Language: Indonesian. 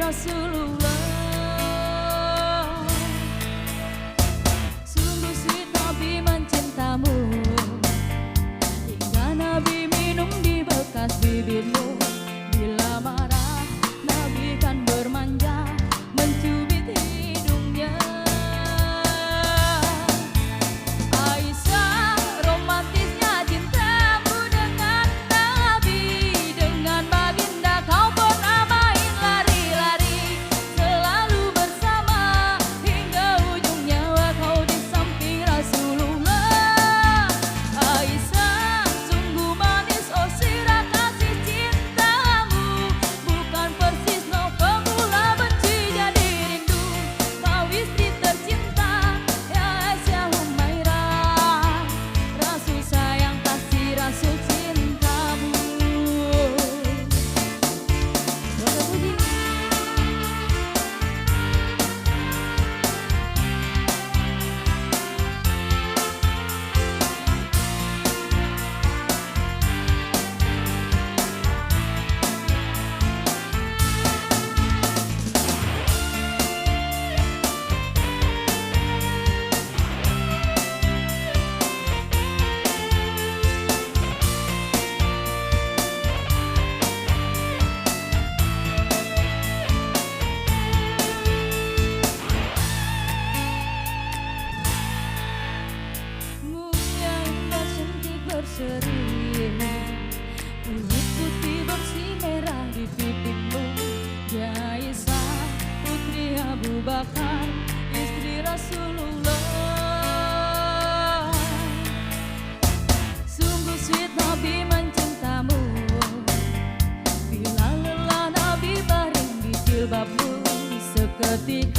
Rasulullah. Sungguh sweet Nabi mencintamu, hingga Nabi minum di bekas bibirmu. Bila marah Nabi kan bermanja, mencubit hidungnya. Aisyah, romantisnya cintamu dengan Nabi, dengan baginda kau pernah main lari-lari, selalu bersama hingga ujung nyawa kau di samping Rasulullah. Aisyah, sungguh manis oh sirah kasih cintamu, bukan persis no pemula benci jadi rindu. Kau istri tercinta ya Aisyah Humairah, Rasul sayang kasih Rasul cintamu. Boleh puji. Mulia indah cantik berseri, kulit putih bersih merah di pipimu. Ya Aisyah putri Abu Bakar, istri Rasulullah. Sungguh sweet Nabi mencintamu, bila lelah Nabi baring di jilbabmu. Seketika